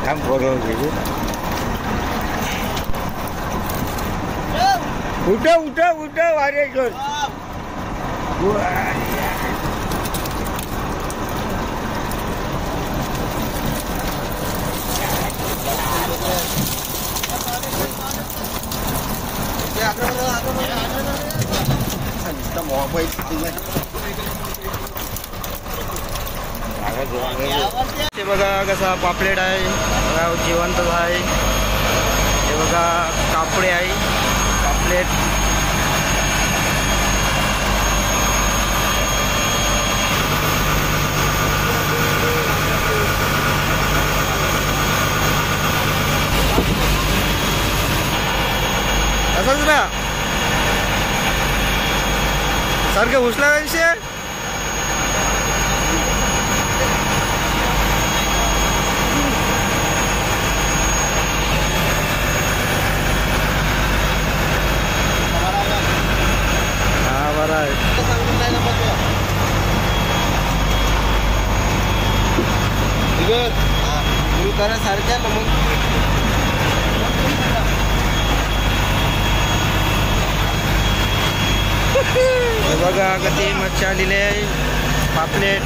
काम बरोबर गेली. उठ उठ उठ वारेश्वर. ते बघा कसा पापलेट आहे, बघा जिवंत आहे. हे बघा कापडे आहे, पापलेट. असंच ना सारखं उचला विषय. सारख्या बघा कधी मच्छी आलेली आहे, पापलेट.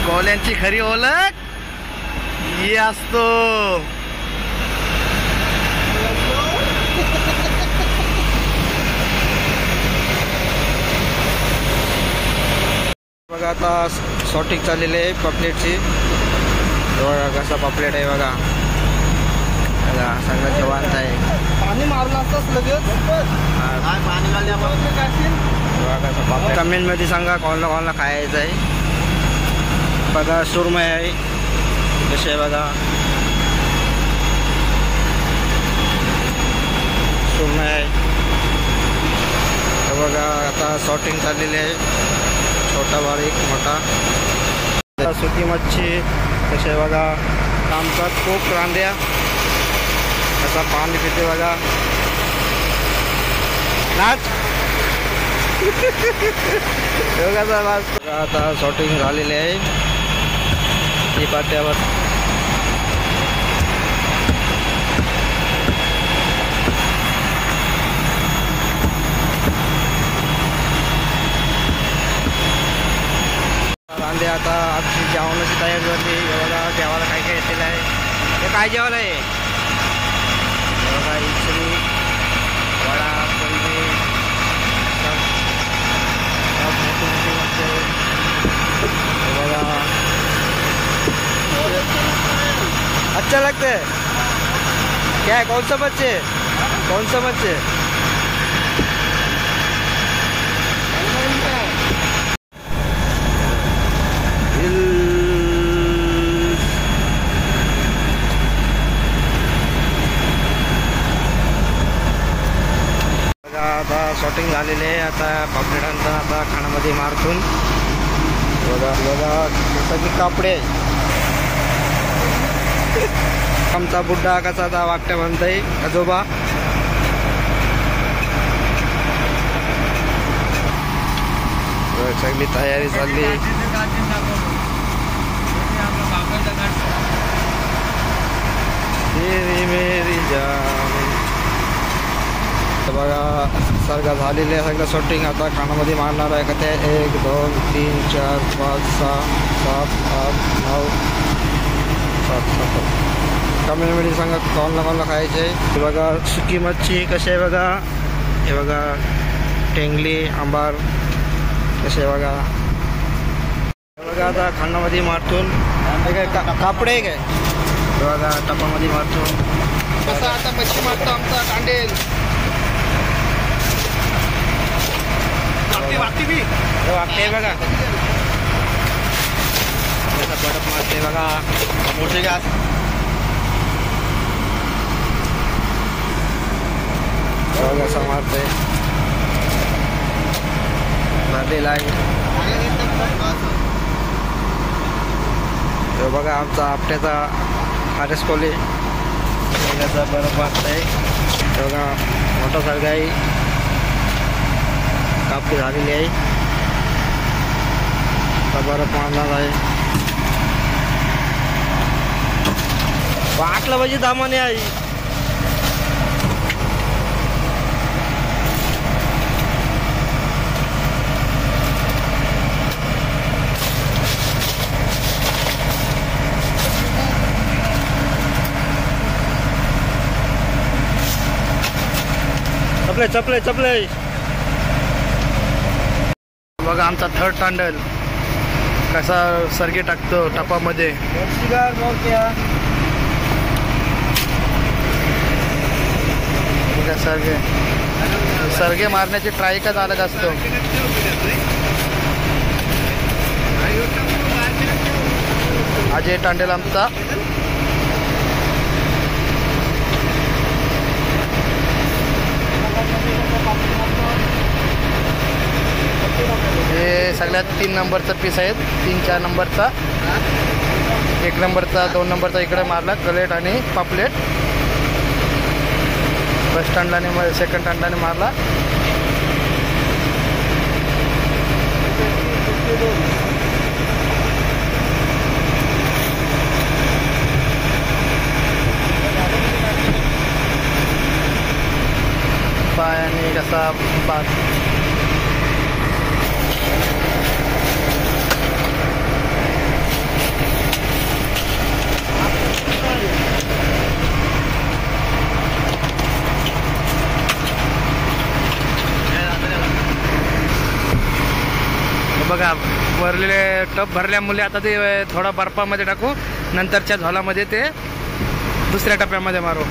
कोल्यांची खरी ओळख ही असतो. बघा आता शॉर्टिंग चाललेली आहे पापलेटची. बघा कसा पापलेट आहे बघा, बघा सगळं जेवण आहे. पाणी मारलं असतंच लगेच. कमेंट मध्ये सांगा कोणाला कोणाला खायचं आहे. बघा सुरमई आहे कसे आहे बघा, सुरमई आहे. बघा आता शॉर्टिंग चाललेली आहे, छोटा बारीक मोठा. सुकी मच्छी कसे बघा, कामकाज खूप रांद्या. असा पाणी पिते बघा, नाच. आता शॉर्टिंग झालेली आहे ही पाट्यावर. रांदे आता आमची जेवणाची तयारी झाली. बघा जेवायला काय काय येतील आहे. हे काय जेवायला आहे बघा, इचरी, वडा, पोळी, मोठी मोठी मच्छी बघा. अच्छा लगता है क्या है? कौन सा मच्छी है? कौन सा मच्छी है? आता शॉर्टिंग झालेले आहे. आता पापलेटांचा आता खाण्यामध्ये मारतून बघा बघा जसं की कापडे. आमचा बुड्ढा कसा आता वागट्या म्हणताय आजोबा. सगळी तयारी चालली. मेरी जान बघा सारखा झालेले आहे सगळं शॉर्टिंग. आता खाण्यामध्ये मारणार आहे का ते 1 2 3 4 5 6 7 8 9 7. कमेंटमध्ये सांगा कोणाला कोणाला खायचे आहे. बघा सुकी मच्छी कशी आहे बघा, हे बघा टेंगली, आंबार कसे आहे बघा. बघा आता खाण्यामध्ये मारतून काय कापडे काय बघा टपामध्ये मारतून. कसा आता मच्छी मारतो आमचा कांडेल. वागते बघा, बडप मारते बघा मोठे घास. कसं मारते नदीला आहे. बघा आमचा आपट्याचा हारेस कोली बरफ वाटतंय. बघा मोठा सारखा आहे, कापडी झालेली आहे. बरफ मारणार आहे. वाटलं पाहिजे दामाने आई. चपले चपले चपले. बघा आमचा थर्ड तांडल कसा सरगे टाकतो टपामध्ये. सरगे सरगे मारण्याची ट्राय का अलग असतो. अजय तांडेल आमचा. हे सगळ्यात 3 नंबरचा पीस आहेत. 3-4 नंबरचा, 1 नंबरचा, 2 नंबरचा इकडे मारला कलेट आणि पापलेट. फर्स्ट अंडाने सेकंड अंडाने मारला. पायाने कसा बात. बघा भरलेले टप भरल्यामुळे आता ते थोडा बर्फामध्ये टाकू, नंतरच्या झोलामध्ये ते दुसऱ्या टप्प्यामध्ये मारू.